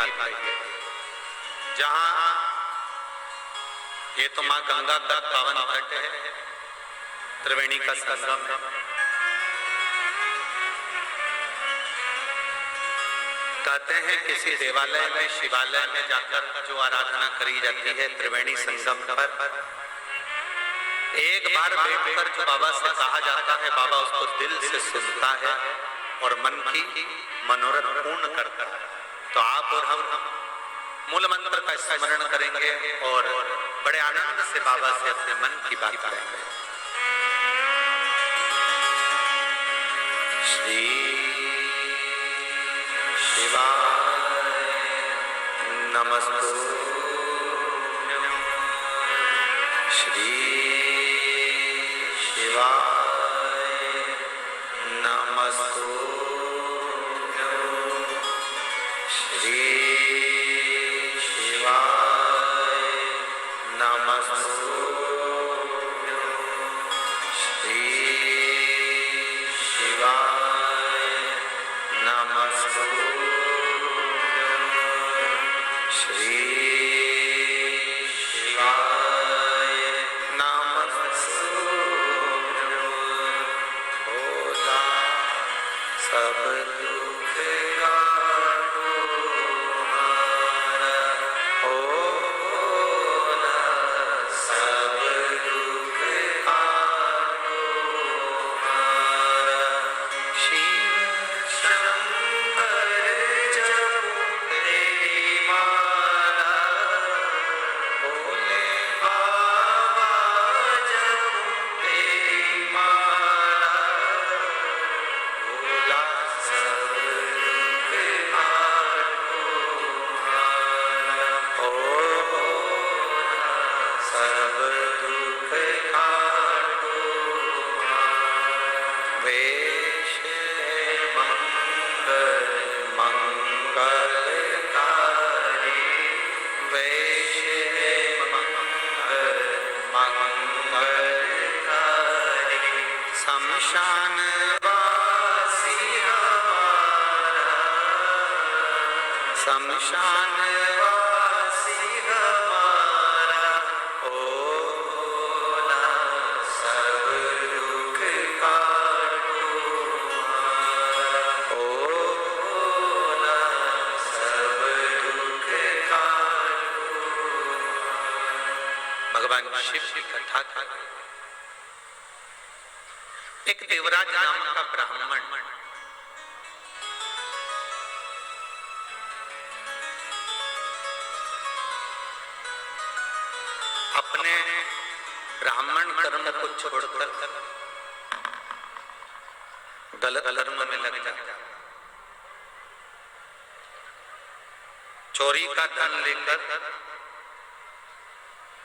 बात है, जहां ये तो माँ गंगा का पावन तट है, त्रिवेणी का संगम है। कहते हैं किसी देवालय में, शिवालय में जाकर जो आराधना करी जाती है त्रिवेणी संगम पर, एक बार बैठकर जो बाबा से कहा जाता है, बाबा उसको दिल से सुनता है और मन की मनोरथ पूर्ण करता है। तो आप और हम मूल मंत्र का स्मरण करेंगे और बड़े आनंद से बाबा से अपने मन की बात करेंगे। श्री शिवाय नमस्तुभ्यं, श्री शिवाय नमस्तुभ्यं, श्री शिवाय नमस्तुभ्यं, श्री शिवाय नमस्तुभ्यं, श्री शिवाय नमस्तुभ्यं। भोला सब दुख काटो हमारा, ओ भोला सब दुख काटो हमारा। शिव शंकर जपो तेरी माला, भोले बाबा जपो तेरी माला, भोला सब दुख काटो हमारा, ओ भोला सब दुख काटो हमारा। वेश मंगल मंगलकारी, वेश मंगल मंगलकारी, शमशान वासी हमारा, शमशान वासी हमारा, ओ भोला सब दुख काटो हमारा, ओ भोला सब दुख काटो हमारा। भगवान शिव की कथा था। एक देवराज नाम का ब्राह्मण अपने ब्राह्मण कर्म को छोड़कर गलत कर्म में लग जाता, चोरी का धन लेकर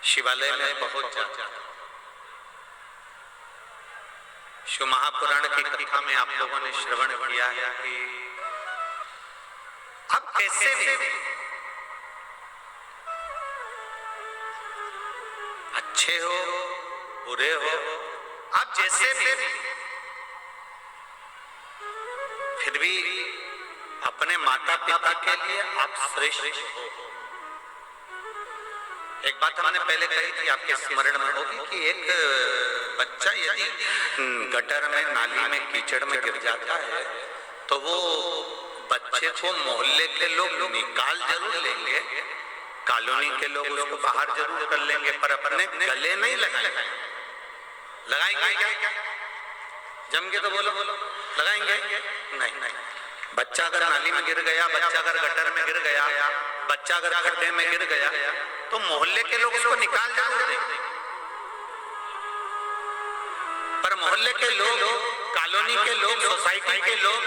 शिवालय में पहुंच जाता। शिव महापुराण की कथा में आप लोगों ने श्रवण किया है कि अब कैसे भी अच्छे हो बुरे हो, आप जैसे भी फिर भी अपने माता पिता के लिए आप श्रेष्ठ हो। एक बात हमने पहले कही थी, आपके स्मरण में होगी कि एक बच्चा यदि गटर में, नाली में, कीचड़ में गिर जाता है तो वो बच्चे को मोहल्ले के लोग निकाल जरूर लेंगे, कॉलोनी के लोग उसको बाहर जरूर कर लेंगे, पर अपने गले नहीं लगाएंगे। लगाएंगे क्या? जम के तो बोलो लगाएंगे नहीं। बच्चा अगर नाली में गिर गया, बच्चा अगर गटर में गिर गया, बच्चा अगर खड्डे में गिर गया तो मोहल्ले के लोग उसको निकाल जरूर देंगे, पर मोहल्ले के लोग, कॉलोनी के लोग, सोसाइटी के लोग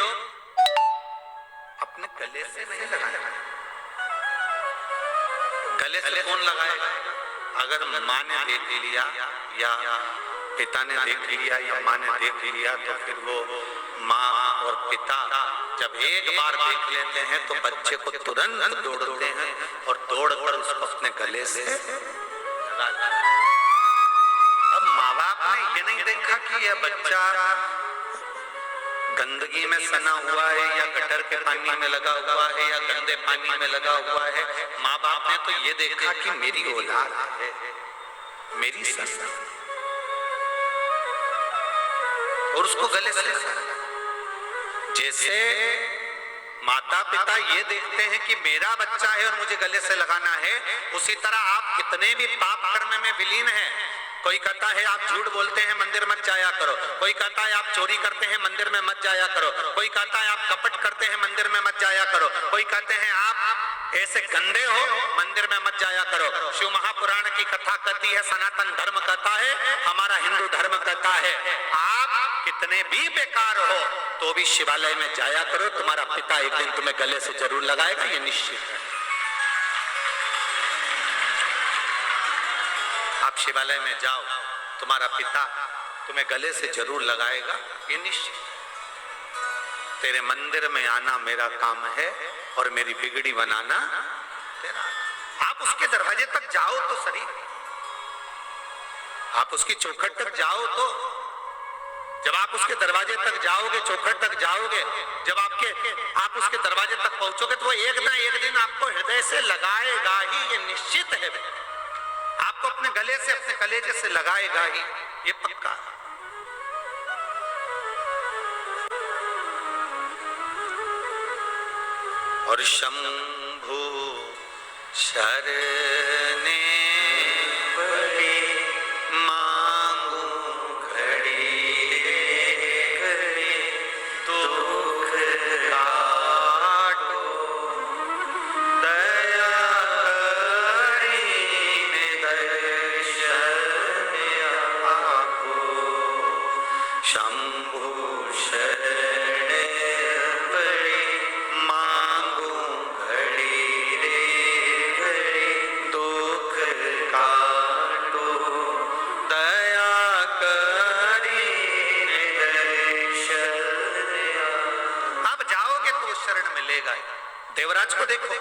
अपने गले से नहीं लगाएंगे। गले से कौन लगाएगा? अगर माँ ने देख लिया या पिता ने देख लिया या माँ ने देख लिया तो फिर वो माँ और पिता जब एक बार देख लेते हैं तो बच्चे को तुरंत दौड़ते हैं और दौड़कर उसको अपने गले से लगा लेते हैं। अब माँ बाप ने ये नहीं देखा कि यह बच्चा गंदगी में सना हुआ है या गटर के पानी में लगा हुआ है या गंदे पानी में लगा हुआ है, माँ बाप ने तो ये देखा कि मेरी औलाद है, मेरी संतान, और उसको गले से लगा। जैसे माता पिता ये देखते हैं कि मेरा बच्चा है और मुझे गले से लगाना है, उसी तरह आप कितने भी पाप कर्म में विलीन हैं, कोई कहता है आप झूठ बोलते हैं मंदिर मत जाया करो, कोई कहता है आप चोरी करते हैं मंदिर में मत जाया करो, कोई कहता है आप कपट करते हैं मंदिर में मत जाया करो, कोई कहते हैं आप ऐसे गंदे हो मंदिर में मत जाया करो। शिव महापुराण की कथा कहती है, सनातन धर्म कहता है, हमारा हिंदू धर्म कहता है, आप कितने भी बेकार हो तो भी शिवालय में जाया करो, तुम्हारा पिता एक दिन तुम्हें गले से जरूर लगाएगा, ये निश्चित है। आप शिवालय में जाओ, तुम्हारा पिता तुम्हें गले से जरूर लगाएगा, ये निश्चित। तेरे मंदिर में आना मेरा काम है और मेरी बिगड़ी बनाना तेरा। आप उसके दरवाजे तक जाओ तो सही, आप उसकी चौखट तक जाओ तो, जब आप उसके दरवाजे तक जाओगे, चौखट तक जाओगे, जब आप उसके दरवाजे तक पहुंचोगे तो वो एक ना एक दिन आपको हृदय से लगाएगा ही, ये निश्चित है। आपको अपने गले से, अपने कलेजे से लगाएगा ही, ये पक्का। और शंभु शरणे पड़े मांगू घड़ी घड़ी, दुख काटो दया शंभु शरणे पड़े मांगू घड़ी रे घड़ी, दुख काटो दया करी अब जाओगे तो शरण मिलेगा। देवराज को देखो,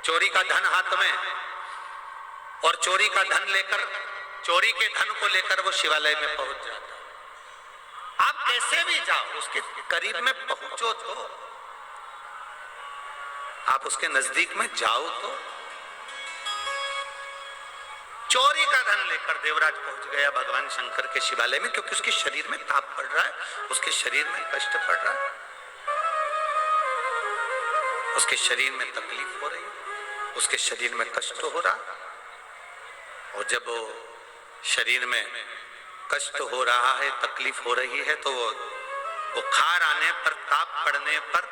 चोरी का धन हाथ में, और चोरी का धन लेकर, चोरी के धन को लेकर वो शिवालय में पहुंच जाता। आप कैसे भी जाओ, उसके करीब में पहुंचो तो, आप उसके नजदीक में जाओ तो। चोरी का धन लेकर देवराज पहुंच गया भगवान शंकर के शिवालय में, क्योंकि उसके शरीर में ताप पड़ रहा है, उसके शरीर में कष्ट पड़ रहा है, उसके शरीर में तकलीफ हो रही है, उसके शरीर में कष्ट हो रहा है। और जब वो शरीर में कष्ट हो रहा है, तकलीफ हो रही है, तो वो बुखार आने पर, ताप पड़ने पर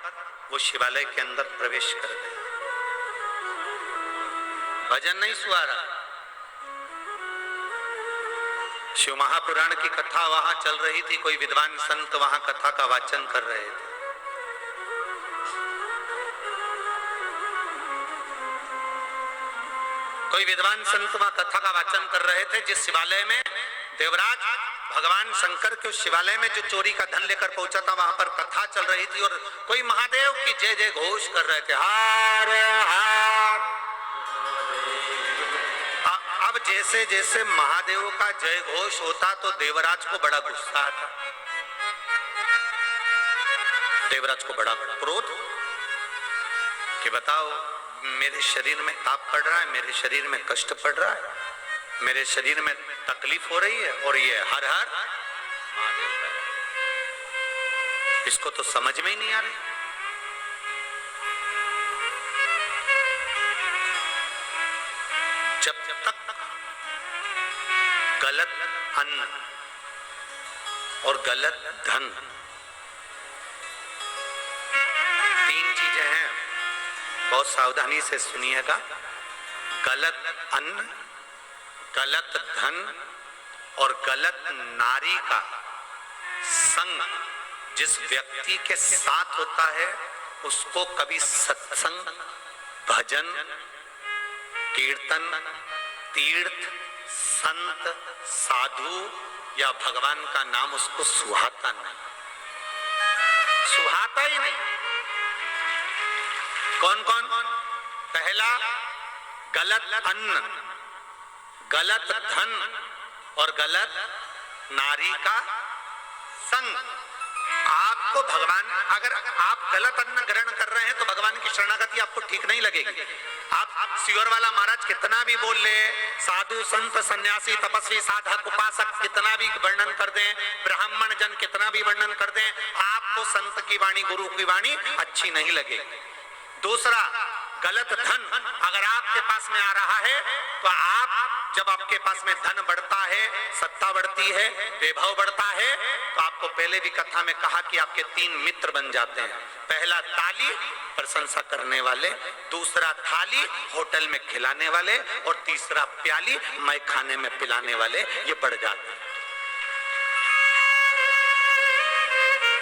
वो शिवालय के अंदर प्रवेश कर गए। भजन नहीं सुहा रहा, शिव महापुराण की कथा वहां चल रही थी, कोई विद्वान संत वहां कथा का वाचन कर रहे थे। कोई विद्वान संत वहां कथा का वाचन कर रहे थे, जिस शिवालय में देवराज भगवान शंकर के उस शिवालय में जो चोरी का धन लेकर पहुंचा था, वहां पर कथा चल रही थी और कोई महादेव की जय जय घोष कर रहे थे, हार हार। अब जैसे जैसे महादेव का जय घोष होता तो देवराज को बड़ा गुस्सा आता, देवराज को बड़ा क्रोध कि बताओ, मेरे शरीर में ताप पड़ रहा है, मेरे शरीर में कष्ट पड़ रहा है, मेरे शरीर में तकलीफ हो रही है, और ये हर हर महादेव है। इसको तो समझ में ही नहीं आ रही। जब तक गलत अन्न और गलत धन, तीन चीजें हैं, बहुत सावधानी से सुनिएगा। गलत अन्न, गलत धन और गलत नारी का संग जिस व्यक्ति के साथ होता है, उसको कभी सत्संग, भजन, कीर्तन, तीर्थ, संत, साधु या भगवान का नाम उसको सुहाता नहीं, सुहाता ही नहीं। कौन कौन? पहला, गलत अन्न, गलत धन और गलत नारी का संग। आपको भगवान, अगर आप गलत अन्न ग्रहण कर रहे हैं तो भगवान की शरणागति आपको ठीक नहीं लगेगी। आप सियोर वाला महाराज कितना भी बोल ले, साधु संत सन्यासी तपस्वी साधक उपासक कितना भी वर्णन कर दें, ब्राह्मण जन कितना भी वर्णन कर दें, आपको संत की वाणी गुरु की वाणी अच्छी नहीं लगेगी। दूसरा, गलत धन अगर आपके पास में आ रहा है तो आप, जब आपके पास में धन बढ़ता है, सत्ता बढ़ती है, वैभव बढ़ता है, तो आपको पहले भी कथा में कहा कि आपके 3 मित्र बन जाते हैं। पहला ताली, प्रशंसा करने वाले, दूसरा थाली, होटल में खिलाने वाले, और तीसरा प्याली, मैं खाने में पिलाने वाले, ये बढ़ जाते हैं।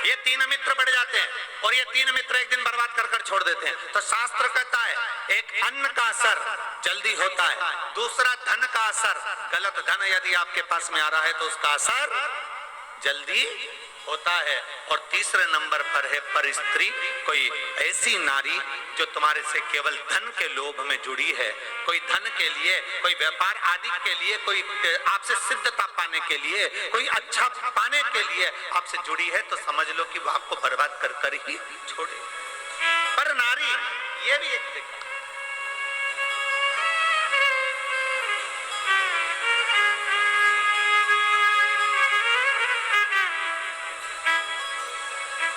ये 3 मित्र बढ़ जाते हैं और ये 3 मित्र एक दिन बर्बाद कर कर छोड़ देते हैं। तो शास्त्र कहता है, एक अन्न का असर जल्दी होता है, दूसरा धन का असर, गलत धन यदि आपके पास में आ रहा है तो उसका असर जल्दी होता है, और तीसरे नंबर पर है पर स्त्री, कोई ऐसी नारी जो तुम्हारे से केवल धन के लोभ में जुड़ी है, कोई धन के लिए, कोई व्यापार आदि के लिए, कोई आपसे सिद्धता पाने के लिए, कोई अच्छा पाने के लिए आपसे जुड़ी है, तो समझ लो कि वो आपको बर्बाद कर कर ही छोड़े। पर नारी, ये भी एक दिक्कत,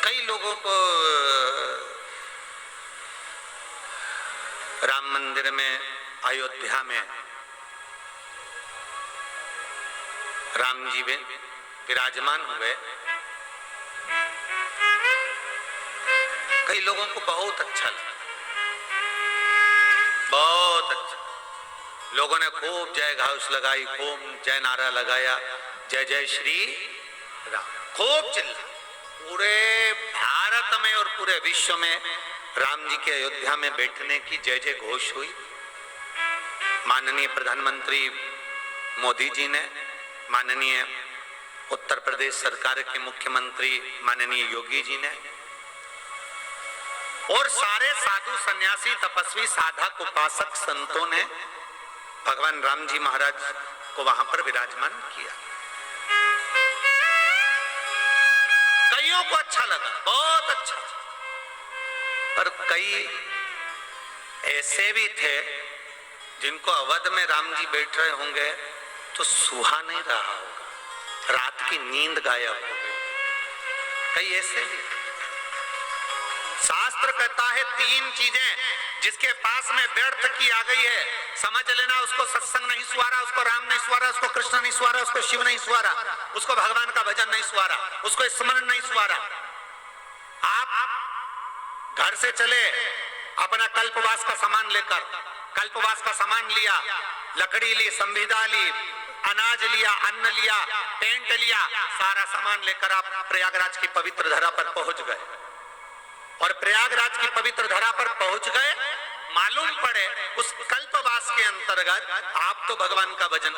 कई लोगों को राम मंदिर में, अयोध्या में राम जी विराजमान हुए, कई लोगों को बहुत अच्छा लगा, बहुत अच्छा। लोगों ने खूब जय घोष लगाई, खूब जय नारा लगाया, जय जय श्री राम, खूब चिल्ला। पूरे भारत में और पूरे विश्व में राम जी के अयोध्या में बैठने की जय जय घोष हुई। माननीय प्रधानमंत्री मोदी जी ने, माननीय उत्तर प्रदेश सरकार के मुख्यमंत्री माननीय योगी जी ने, और सारे साधु सन्यासी तपस्वी साधक उपासक संतों ने भगवान राम जी महाराज को वहां पर विराजमान किया। कईयों को अच्छा लगा, बहुत अच्छा, पर कई ऐसे भी थे जिनको अवध में राम जी बैठ रहे होंगे तो सुहा नहीं रहा होगा, रात की नींद गायब हो गई। कई ऐसे भी, शास्त्र कहता है 3 चीजें जिसके पास में व्यर्थ की आ गई है, समझ लेना, उसको सत्संग नहीं सुहारा, उसको राम नहीं सुहारा, उसको कृष्ण नहीं सुहारा, उसको शिव नहीं सुहारा, उसको भगवान का भजन नहीं सुहारा, उसको स्मरण नहीं सुहारा। आप घर से चले अपना कल्पवास का सामान लेकर, कल्पवास का सामान लिया, लकड़ी ली, संविदा ली, अनाज लिया, अन्न लिया, टेंट लिया, सारा सामान लेकर आप प्रयागराज की पवित्र धरा पर पहुंच गए, और प्रयागराज की पवित्र धरा पर पहुंच गए। मालूम पड़े उस कल्पवास के अंतर्गत आप तो भगवान का भजन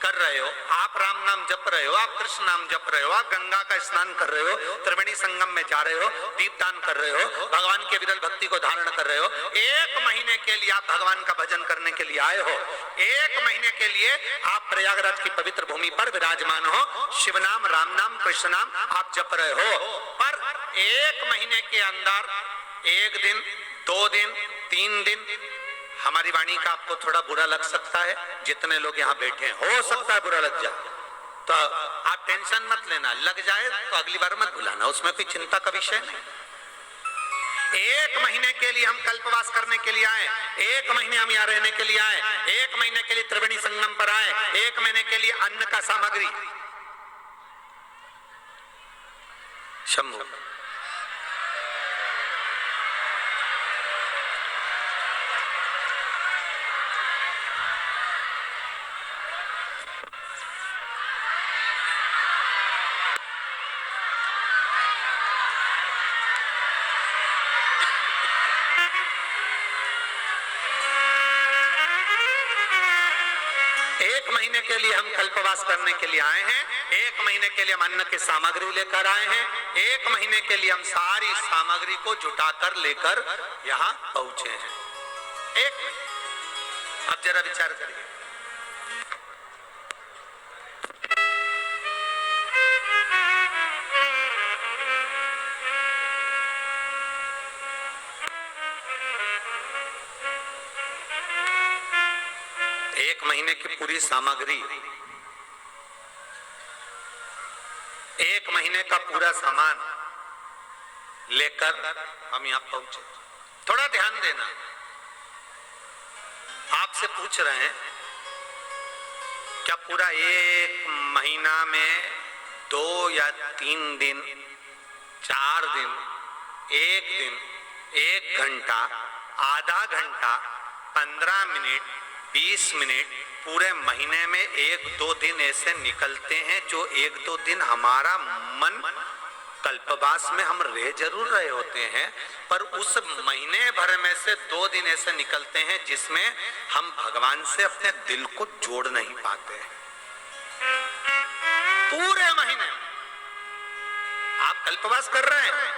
कर रहे हो, आप राम नाम जप रहे हो, आप कृष्ण नाम जप रहे हो, आप गंगा का स्नान कर रहे हो, त्रिवेणी संगम में जा रहे हो, दीपदान कर रहे हो, भगवान के विरल भक्ति को धारण कर रहे हो। 1 महीने के लिए आप भगवान का भजन करने के लिए आए हो, 1 महीने के लिए आप प्रयागराज की पवित्र भूमि पर विराजमान हो, शिव नाम, राम नाम, कृष्ण नाम आप जप रहे हो, पर 1 महीने के अंदर 1 दिन, 2 दिन, 3 दिन हमारी वाणी का आपको थोड़ा बुरा लग सकता है। जितने लोग यहाँ बैठे हैं, हो सकता है बुरा लग जाए, तो आप टेंशन मत लेना, लग जाए तो अगली बार मत भुलाना, उसमें कोई चिंता का विषय नहीं। 1 महीने के लिए हम कल्पवास करने के लिए आए, 1 महीने हम यहाँ रहने के लिए आए, 1 महीने के लिए त्रिवेणी संगम पर आए, 1 महीने के लिए अन्न का सामग्री। शंभु के लिए हम कल्पवास करने के लिए आए हैं, 1 महीने के लिए हम अन्न की सामग्री लेकर आए हैं, 1 महीने के लिए हम सारी सामग्री को जुटाकर लेकर यहाँ पहुंचे हैं। 1 महीने। अब जरा विचार करिए, 1 महीने की पूरी सामग्री, 1 महीने का पूरा सामान लेकर हम यहां पहुंचे। थोड़ा ध्यान देना, आपसे पूछ रहे हैं क्या पूरा 1 महीना में 2 या 3 दिन, 4 दिन, 1 दिन, 1 घंटा, आधा घंटा, 15 मिनट, 20 मिनट, पूरे महीने में 1-2 दिन ऐसे निकलते हैं जो 1-2 दिन हमारा मन कल्पवास में हम रह जरूर रहे होते हैं, पर उस महीने भर में से 2 दिन ऐसे निकलते हैं जिसमें हम भगवान से अपने दिल को जोड़ नहीं पाते। पूरे महीने आप कल्पवास कर रहे हैं,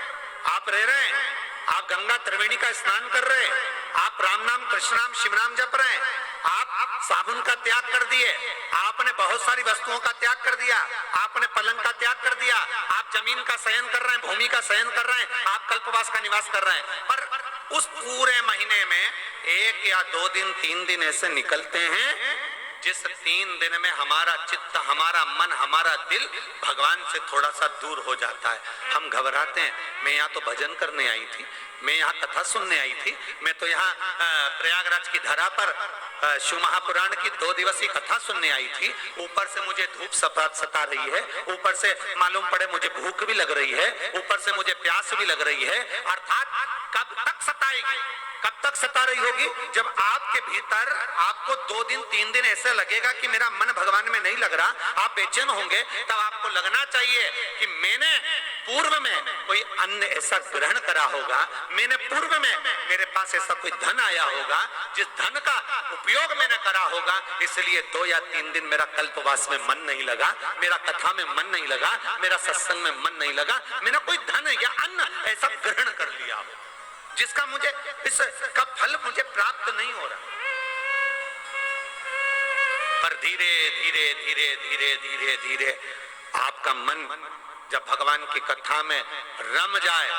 आप रह रहे हैं, आप गंगा त्रिवेणी का स्नान कर रहे हैं, आप राम नाम, कृष्ण नाम, शिव नाम जप रहे हैं, आप साबुन का त्याग कर दिए, आपने बहुत सारी वस्तुओं का त्याग कर दिया, आपने पलंग का त्याग कर दिया, आप जमीन का शयन कर रहे हैं, भूमि का शयन कर रहे हैं, आप कल्पवास का निवास कर रहे हैं, पर उस पूरे महीने में 1 या 2 दिन, 3 दिन ऐसे निकलते हैं जिस 3 दिन में हमारा चित्त, हमारा मन, हमारा दिल भगवान से थोड़ा सा दूर हो जाता है। हम घबराते हैं, मैं यहाँ तो भजन करने आई थी, मैं यहाँ कथा सुनने आई थी, मैं तो यहाँ प्रयागराज की धरा पर शिव महापुराण की 2 दिवसीय कथा सुनने आई थी, ऊपर से मुझे धूप सता रही है, ऊपर से मालूम पड़े मुझे भूख भी लग रही है, ऊपर से मुझे प्यास भी लग रही है, अर्थात कब तक सताएगी, कब तक सता रही होगी? जब आपके भीतर आपको 2 दिन, 3 दिन ऐसा लगेगा कि मेरा मन भगवान में नहीं लग रहा, आप बेचैन होंगे, तब आपको लगना चाहिए कि मैंने पूर्व में कोई अन्न ऐसा ग्रहण करा होगा, मैंने पूर्व में मेरे पास ऐसा कोई धन आया होगा जिस धन का उपयोग मैंने करा होगा, इसलिए 2 या 3 दिन मेरा कल्पवास में मन नहीं लगा, मेरा कथा में मन नहीं लगा, मेरा सत्संग में मन नहीं लगा, मैंने कोई धन या अन्न ऐसा ग्रहण कर लिया हो जिसका मुझे इसका फल मुझे प्राप्त नहीं हो रहा। पर धीरे धीरे धीरे धीरे धीरे धीरे आपका मन जब भगवान की कथा में रम जाए,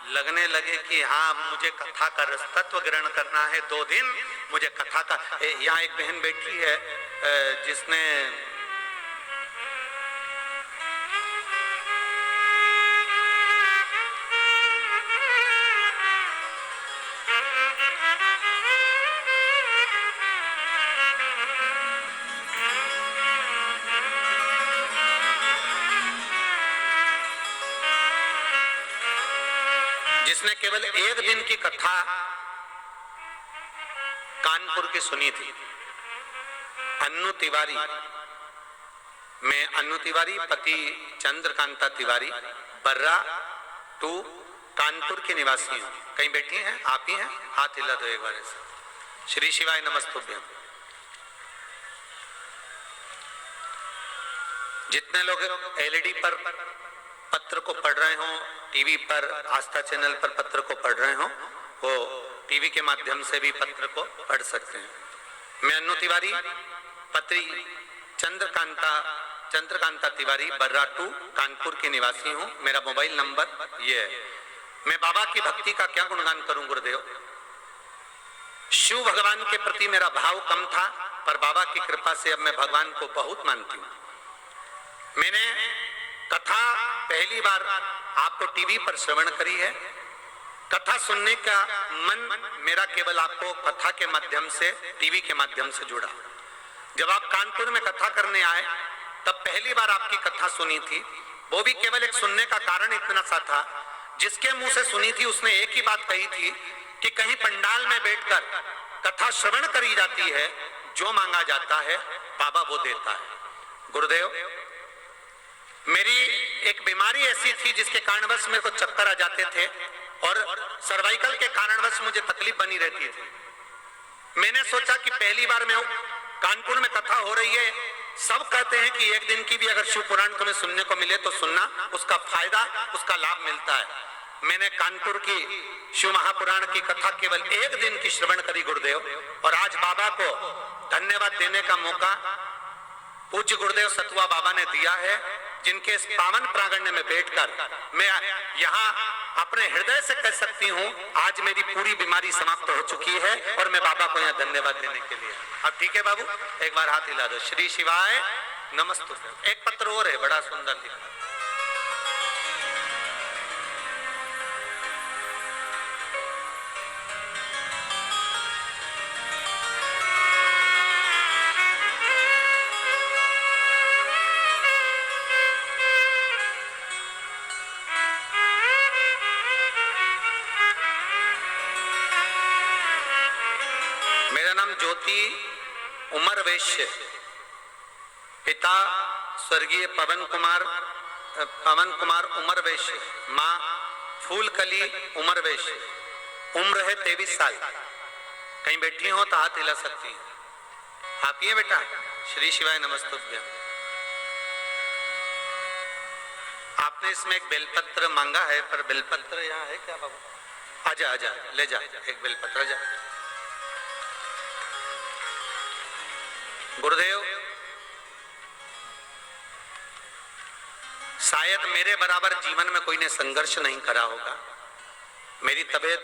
लगने लगे कि हाँ मुझे कथा का रस तत्व ग्रहण करना है, 2 दिन मुझे कथा का। यहाँ एक बहन बैठी है जिसने केवल 1 दिन की कथा कानपुर की सुनी थी। अन्नू तिवारी, मैं अन्नू तिवारी पति चंद्रकांता तिवारी, बर्रा 2 कानपुर के निवासी हूं। कहीं बैठी हैं? आप ही हैं? हाथ हिला दो एक बार ऐसे। श्री शिवाय नमस्तुभ्यम। जितने लोग एलईडी पर पत्र को पढ़ रहे हो, टीवी पर आस्था चैनल पर पत्र को पढ़ रहे हो, वो टीवी के माध्यम से भी पत्र को पढ़ सकते हैं। मैं अन्नू तिवारी पत्री चंद्रकांता तिवारी, बर्रा 2 कानपुर के निवासी हूँ। मेरा मोबाइल नंबर ये है। मैं बाबा की भक्ति का क्या गुणगान करूं गुरुदेव। शिव भगवान के प्रति मेरा भाव कम था, पर बाबा की कृपा से अब मैं भगवान को बहुत मानती हूँ। मैंने कथा पहली बार आपको टीवी पर श्रवण करी है। कथा सुनने का मन मेरा केवल आपको कथा के माध्यम से, टीवी के माध्यम से जुड़ा। जब आप कानपुर में कथा करने आए तब पहली बार आपकी कथा सुनी थी, वो भी केवल एक सुनने का कारण इतना सा था, जिसके मुंह से सुनी थी उसने एक ही बात कही थी कि कहीं पंडाल में बैठकर कथा श्रवण करी जाती है, जो मांगा जाता है बाबा वो देता है। गुरुदेव, मेरी एक बीमारी ऐसी थी जिसके कारणवश मेरे को चक्कर आ जाते थे और सर्वाइकल के कारणवश मुझे तकलीफ बनी रहती थी। मैंने सोचा कि पहली बार मैं कानपुर में कथा हो रही है, सब कहते हैं कि 1 दिन की भी अगर शिव पुराण तुम्हें सुनने को मिले तो सुनना, उसका फायदा, उसका लाभ मिलता है। मैंने कानपुर की शिव महापुराण की कथा केवल 1 दिन की श्रवण करी गुरुदेव, और आज बाबा को धन्यवाद देने का मौका पूज्य गुरुदेव सतुआ बाबा ने दिया है, जिनके इस पावन प्रांगण में बैठकर मैं यहाँ अपने हृदय से कह सकती हूँ, आज मेरी पूरी बीमारी समाप्त हो चुकी है और मैं बाबा को यहाँ धन्यवाद देने के लिए। अब ठीक है बाबू, एक बार हाथ हिला दो। श्री शिवाय नमस्तुभ्यम। एक पत्र और है, बड़ा सुंदर लिखा। मेरा नाम ज्योति उमर वैश्य, पिता स्वर्गीय पवन कुमार उमर वैश्य, माँ फूलकली उमर वैश्य। उम्र है 23 साल। कहीं बैठी हो तो हाथ हिला सकती हैं। आप ही हैं बेटा? श्री शिवाय नमस्तुभ्यम। आपने इसमें एक बेलपत्र मांगा है, पर बेलपत्र यहाँ है क्या बाबू? आजा आजा, ले जा एक बेलपत्र, जा। गुरुदेव, शायद मेरे बराबर जीवन में कोई ने संघर्ष नहीं करा होगा। मेरी तबीयत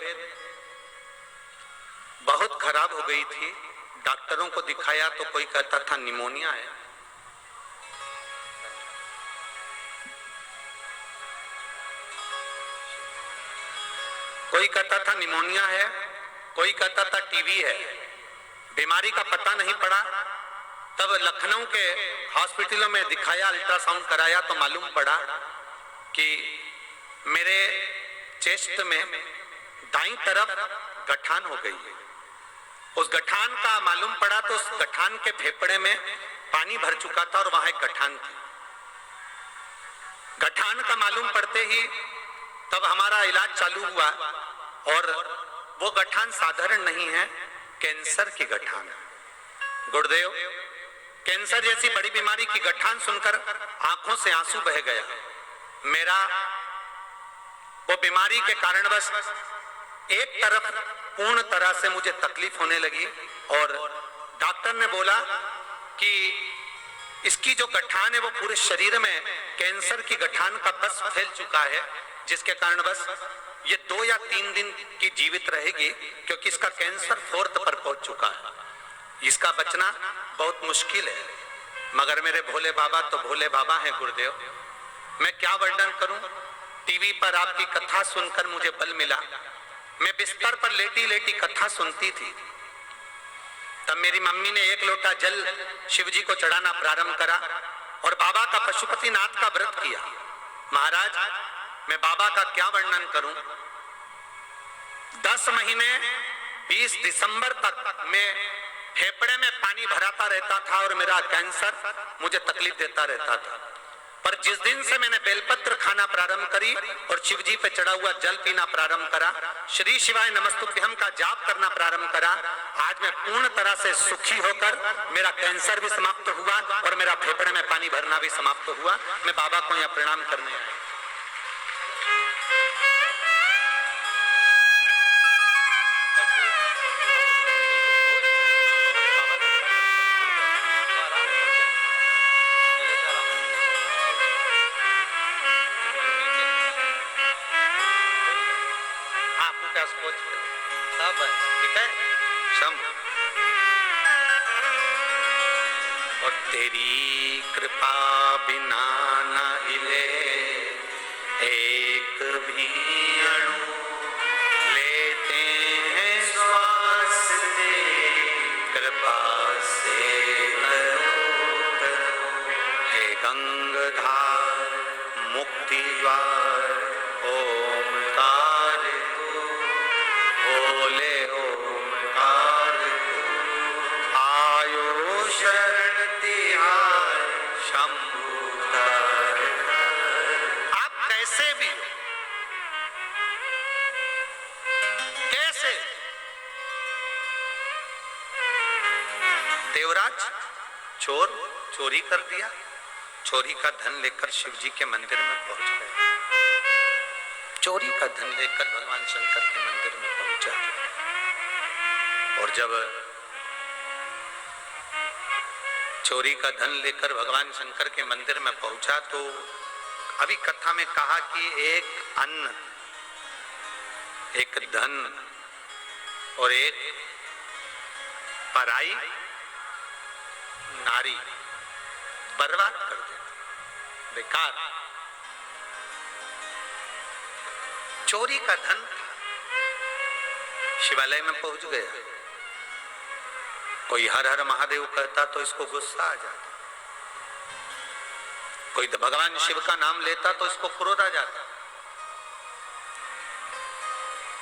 बहुत खराब हो गई थी। डॉक्टरों को दिखाया तो कोई कहता था निमोनिया है, कोई कहता था निमोनिया है, कोई कहता था टीबी है। बीमारी का पता नहीं पड़ा। तब लखनऊ के हॉस्पिटलों में दिखाया, अल्ट्रासाउंड कराया तो मालूम पड़ा कि मेरे चेस्ट में दाईं तरफ गठान हो गई है। उस गठान का मालूम पड़ा तो उस गठान के फेफड़े में पानी भर चुका था और वहां एक गठान थी। गठान का मालूम पड़ते ही तब हमारा इलाज चालू हुआ और वो गठान साधारण नहीं है, कैंसर की गठान है। गुरुदेव, कैंसर जैसी बड़ी बीमारी की गठान सुनकर आंखों से आंसू बह गया। मेरा वो बीमारी के कारणवश एक तरफ पूर्ण तरह से मुझे तकलीफ होने लगी और डॉक्टर ने बोला कि इसकी जो गठान है वो पूरे शरीर में कैंसर की गठान का बस फैल चुका है, जिसके कारणवश ये 2 या 3 दिन की जीवित रहेगी, क्योंकि इसका कैंसर 4th पर पहुंच चुका है। इसका बचना बहुत मुश्किल है। मगर मेरे भोले बाबा तो भोले बाबा हैं गुरुदेव। मैं क्या वर्णन करूं? टीवी पर आपकी कथा सुनकर मुझे बल मिला। मैं बिस्तर पर लेटी लेटी कथा सुनती थी। तब मेरी मम्मी ने 1 लोटा जल शिव जी को चढ़ाना प्रारंभ करा और बाबा का पशुपतिनाथ का व्रत किया। महाराज, मैं बाबा का क्या वर्णन करूं? 10 महीने 20 दिसंबर तक मैं फेफड़े में पानी भराता रहता था और मेरा कैंसर मुझे तकलीफ देता रहता था। पर जिस दिन से मैंने बेलपत्र खाना प्रारंभ करी और शिव जी पे चढ़ा हुआ जल पीना प्रारंभ करा, श्री शिवाय नमस्तुभ्यम का जाप करना प्रारंभ करा, आज मैं पूर्ण तरह से सुखी होकर मेरा कैंसर भी समाप्त हुआ और मेरा फेफड़े में पानी भरना भी समाप्त हुआ। मैं बाबा को यहाँ प्रणाम करने आया। ठीक है शंभु। और तेरी कृपा बिना न हिले एक भी अणु, लेते हैं श्वास तेरी कृपा से करो करो। हे गंगाधार मुक्ति द्वार ओमकार बोले ओमकार, आयो शरण तिहार शंभु कर। आप कैसे भी हो, कैसे? देवराज चोर चोरी कर दिया, चोरी का धन लेकर शिव जी के मंदिर में पहुंच गए। चोरी का धन लेकर भगवान शंकर के मंदिर में पहुंचा और जब चोरी का धन लेकर भगवान शंकर के मंदिर में पहुंचा तो अभी कथा में कहा कि एक अन्न, एक धन और एक पराई नारी बर्बाद कर देते, बेकार। चोरी का धन शिवालय में पहुंच गया, कोई हर हर महादेव कहता तो इसको गुस्सा आ जाता, कोई भगवान शिव का नाम लेता तो इसको क्रोध आ जाता।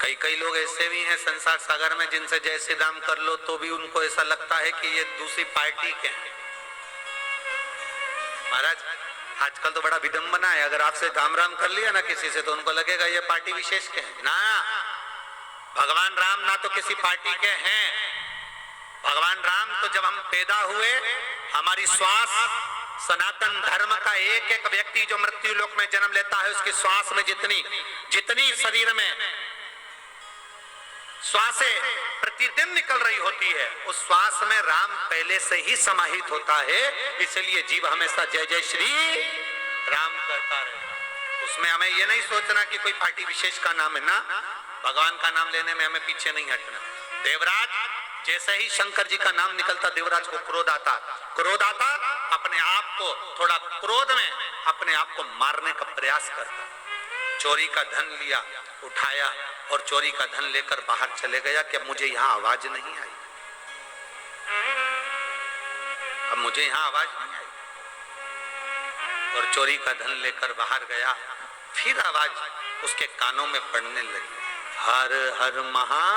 कई कई लोग ऐसे भी हैं संसार सागर में जिनसे जय श्री राम कर लो तो भी उनको ऐसा लगता है कि ये दूसरी पार्टी के हैं। महाराज आजकल तो बड़ा विडंबना है, अगर आपसे राम राम कर लिया ना किसी से तो उनको लगेगा ये पार्टी विशेष के हैं। ना, भगवान राम ना तो किसी पार्टी के हैं। भगवान राम तो जब हम पैदा हुए, हमारी श्वास, सनातन धर्म का एक एक व्यक्ति जो मृत्यु लोक में जन्म लेता है उसकी श्वास में जितनी शरीर में श्वासें प्रतिदिन निकल रही होती है, उस श्वास में राम पहले से ही समाहित होता है। इसलिए जीव हमेशा जय जय श्री राम कहता रहेगा। उसमें हमें यह नहीं सोचना कि कोई पार्टी विशेष का नाम है ना, भगवान का नाम लेने में हमें पीछे नहीं हटना। देवराज जैसे ही शंकर जी का नाम निकलता देवराज को क्रोध आता, अपने आप को थोड़ा क्रोध में अपने आप को मारने का प्रयास करता। चोरी का धन लिया, उठाया और चोरी का धन लेकर बाहर चले गया कि अब मुझे यहां आवाज नहीं आई, अब मुझे यहां आवाज नहीं आई। और चोरी का धन लेकर बाहर गया, फिर आवाज उसके कानों में पड़ने लगी, हर हर महा।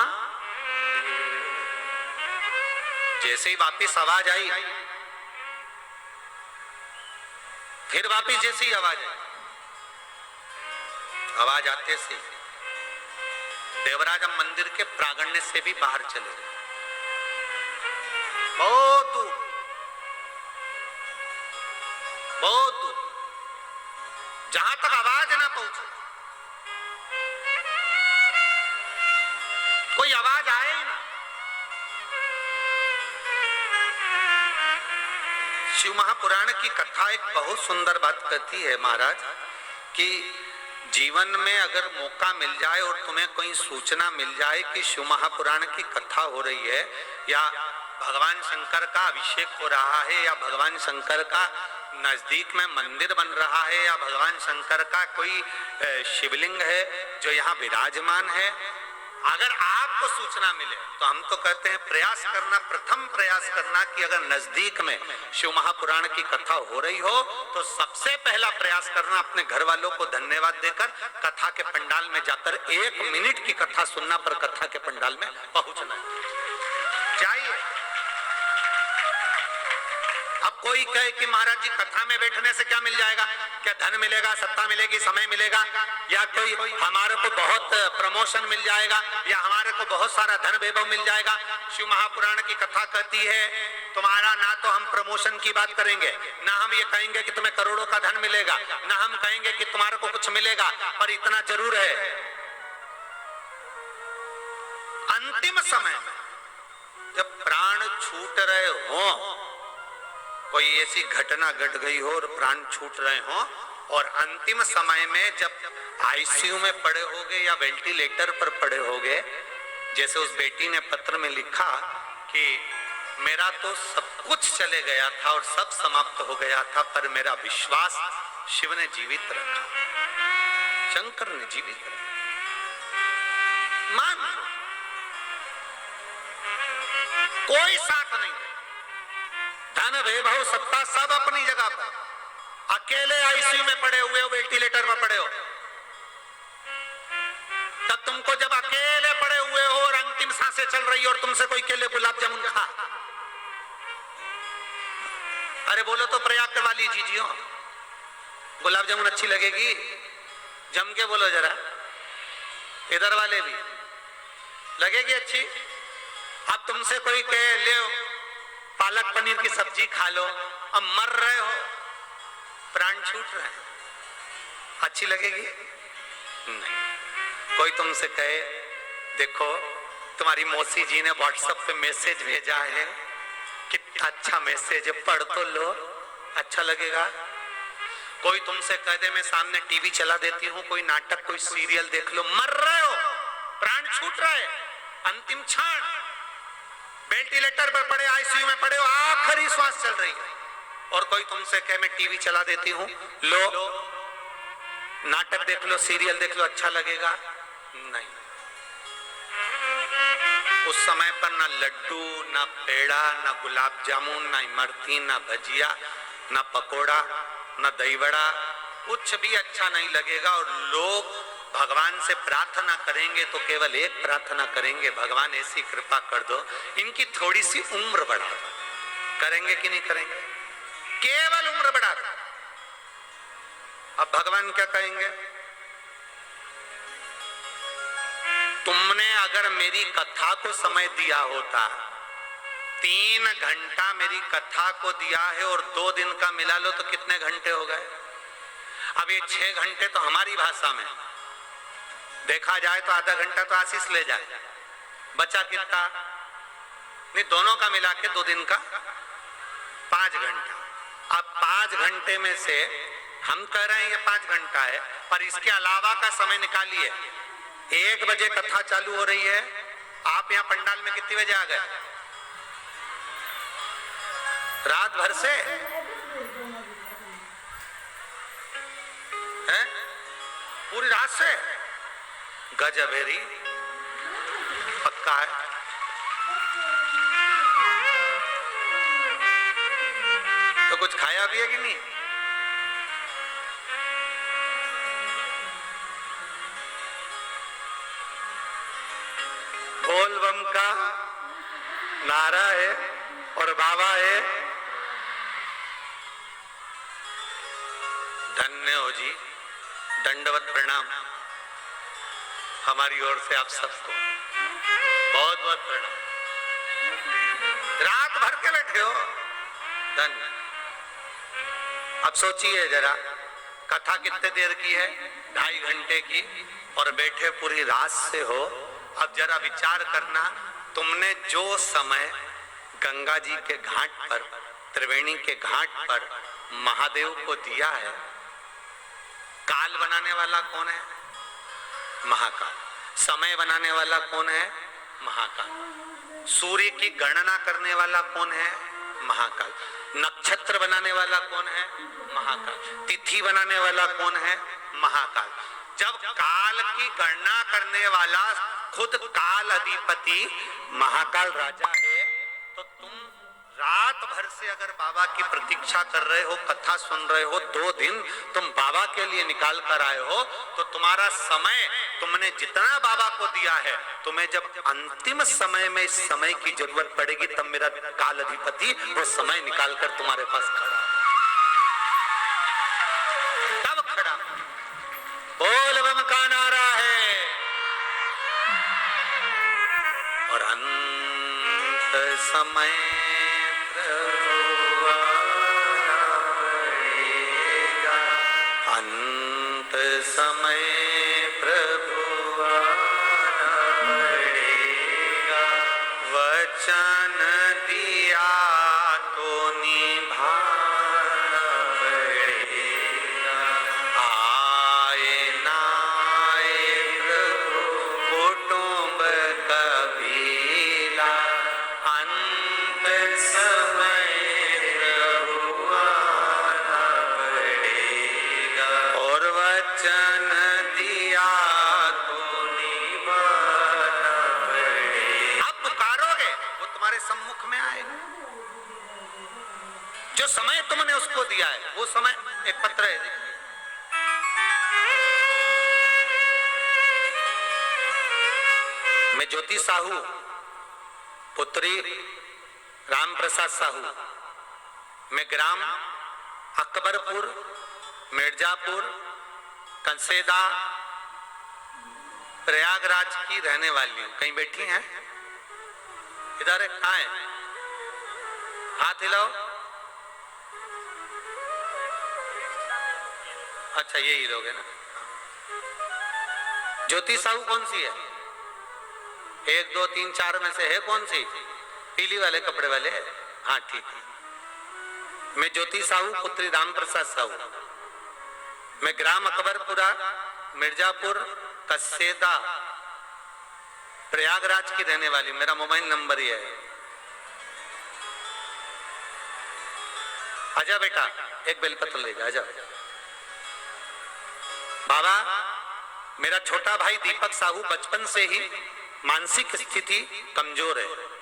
जैसे ही वापिस आवाज आई, फिर वापिस जैसी आवाज आई, आवाज आते से देवराज अब मंदिर के प्रांगण से भी बाहर चले गए, बहुत दूर, बहुत दूर, जहां तक आवाज ना पहुंचे, कोई आवाज आए ही ना। शिव महापुराण की कथा एक बहुत सुंदर बात कहती है महाराज कि जीवन में अगर मौका मिल जाए और तुम्हें कोई सूचना मिल जाए कि शिव महापुराण की कथा हो रही है या भगवान शंकर का अभिषेक हो रहा है या भगवान शंकर का नजदीक में मंदिर बन रहा है या भगवान शंकर का कोई शिवलिंग है जो यहाँ विराजमान है, अगर आपको सूचना मिले तो हम तो कहते हैं प्रयास करना, प्रथम प्रयास करना कि अगर नजदीक में शिव महापुराण की कथा हो रही हो तो सबसे पहला प्रयास करना अपने घर वालों को धन्यवाद देकर कथा के पंडाल में जाकर 1 मिनट की कथा सुनना, पर कथा के पंडाल में पहुंचना चाहिए। अब कोई कहे कि महाराज जी कथा में बैठने से क्या मिल जाएगा, क्या धन मिलेगा, सत्ता मिलेगी, समय मिलेगा, या कोई हमारे को बहुत प्रमोशन मिल जाएगा या हमारे को बहुत सारा धन वैभव मिल जाएगा। शिव महापुराण की कथा कहती है तुम्हारा ना तो हम प्रमोशन की बात करेंगे, ना हम ये कहेंगे कि तुम्हें करोड़ों का धन मिलेगा, ना हम कहेंगे कि तुम्हारे को कुछ मिलेगा, पर इतना जरूर है अंतिम समय में जब प्राण छूट रहे हो, कोई ऐसी घटना घट गई हो और प्राण छूट रहे हो और अंतिम समय में जब आईसीयू में पड़े होगे या वेंटिलेटर पर पड़े होगे, जैसे उस बेटी ने पत्र में लिखा कि मेरा तो सब कुछ चले गया था और सब समाप्त हो गया था, पर मेरा विश्वास शिव ने जीवित रखा, शंकर ने जीवित रखा। मान लो कोई साथ नहीं, धन वैभव सत्ता सब अपनी जगह पर, अकेले आईसीयू में पड़े हुए हो, वेंटिलेटर पर पड़े हो, तब तुमको जब अकेले पड़े हुए हो और अंतिम सांसें चल रही हो और तुमसे कोई केले गुलाब जामुन खा, अरे बोलो तो प्रयाग करवा लीजिए, गुलाब जामुन अच्छी लगेगी, जम के बोलो जरा, इधर वाले भी लगेगी अच्छी। अब तुमसे कोई कहे ले पालक पनीर की सब्जी खा लो, अब मर रहे हो, प्राण छूट रहे हैं, अच्छी लगेगी? नहीं। कोई तुमसे कहे देखो तुम्हारी मौसी जी ने व्हाट्सएप पे मैसेज भेजा है, कितना अच्छा मैसेज है, पढ़ तो लो, अच्छा लगेगा। कोई तुमसे कह दे मैं सामने टीवी चला देती हूँ, कोई नाटक कोई सीरियल देख लो, मर रहे हो, प्राण छूट रहा है, अंतिम क्षण, वेंटिलेटर पर पड़े, आईसीयू में पड़े हो, आखिरी श्वास चल रही है, और कोई तुमसे कहे मैं टीवी चला देती हूँ, लो नाटक देख लो, सीरियल देख लो, अच्छा लगेगा? नहीं। उस समय पर ना लड्डू, ना पेड़ा, ना गुलाब जामुन, ना इमरती, ना भजिया, ना पकोड़ा, ना दही बड़ा, कुछ भी अच्छा नहीं लगेगा। और लोग भगवान से प्रार्थना करेंगे तो केवल एक प्रार्थना करेंगे, भगवान ऐसी कृपा कर दो इनकी थोड़ी सी उम्र बढ़ा दो। करेंगे कि नहीं करेंगे? केवल उम्र बढ़ा दो। अब भगवान क्या कहेंगे? तुमने अगर मेरी कथा को समय दिया होता, 3 घंटा मेरी कथा को दिया है और 2 दिन का मिला लो तो कितने घंटे हो गए? अब ये 6 घंटे तो हमारी भाषा में देखा जाए तो आधा घंटा तो आशीष ले जाए, बचा कितना? नहीं, दोनों का मिला के 2 दिन का 5 घंटा। अब 5 घंटे में से हम कह रहे हैं ये 5 घंटा है, पर इसके अलावा का समय निकालिए। 1 बजे कथा चालू हो रही है, आप यहाँ पंडाल में कितने बजे आ गए? रात भर से है? पूरी रात से? गजब है री, पक्का है। तो कुछ खाया भी है कि नहीं? बोल बम का नारा है और बाबा है। धन्य हो जी, दंडवत प्रणाम हमारी ओर से आप सबको, बहुत बहुत प्रणाम। रात भर के बैठे हो, धन्य। अब सोचिए जरा, कथा कितने देर की है? 2.5 घंटे की, और बैठे पूरी रात से हो। अब जरा विचार करना, तुमने जो समय गंगा जी के घाट पर, त्रिवेणी के घाट पर महादेव को दिया है, काल बनाने वाला कौन है? महाकाल। समय बनाने वाला कौन है? महाकाल। सूर्य की गणना करने वाला कौन है? महाकाल। नक्षत्र बनाने वाला कौन है? महाकाल। तिथि बनाने वाला कौन है? महाकाल। जब काल की गणना करने वाला खुद काल अधिपति महाकाल राजा है, तो तुम रात भर से अगर बाबा की प्रतीक्षा कर रहे हो, कथा सुन रहे हो, 2 दिन तुम बाबा के लिए निकाल कर आए हो, तो तुम्हारा समय तुमने जितना बाबा को दिया है, तुम्हें जब अंतिम समय में इस समय की जरूरत पड़ेगी, तब मेरा काल अधिपति वो समय निकाल कर तुम्हारे पास खड़ा, तब खड़ा। बोल बम का नारा है, और अंत समय प्रभु आना पड़ेगा, अंत समय प्रभु आना पड़ेगा, वचन दिया तो निभाना पड़ेगा, आए ना आए प्रभु कुटुंब कबीला, अंत समय प्रभु आना पड़ेगा, और वचन दिया तो निभाना पड़ेगा। आप पुकारोगे वो तुम्हारे सम्मुख में आएगा। जो समय तुमने उसको दिया है, वो समय एक पत्र है, मैं ज्योति साहू पुत्री राम प्रसाद साहू, मैं ग्राम अकबरपुर, मिर्जापुर, कंसेदा, प्रयागराज की रहने वाली हूं। कहीं बैठी हैं? इधर है, कहां है? हाथ हिलाओ। अच्छा, यही लोग है ना। ज्योति साहू कौन सी है? 1 2 3 4 में से है कौन सी? पीली वाले कपड़े वाले? हाँ ठीक है। मैं ज्योति साहू पुत्री राम प्रसाद साहू, मैं ग्राम अकबरपुरा, मिर्जापुर, कसेदा, प्रयागराज की रहने वाली। मेरा मोबाइल नंबर ये है। आजा बेटा, एक बेलपत्र ले जा। आजा बाबा, मेरा छोटा भाई दीपक साहू बचपन से ही मानसिक स्थिति कमजोर है।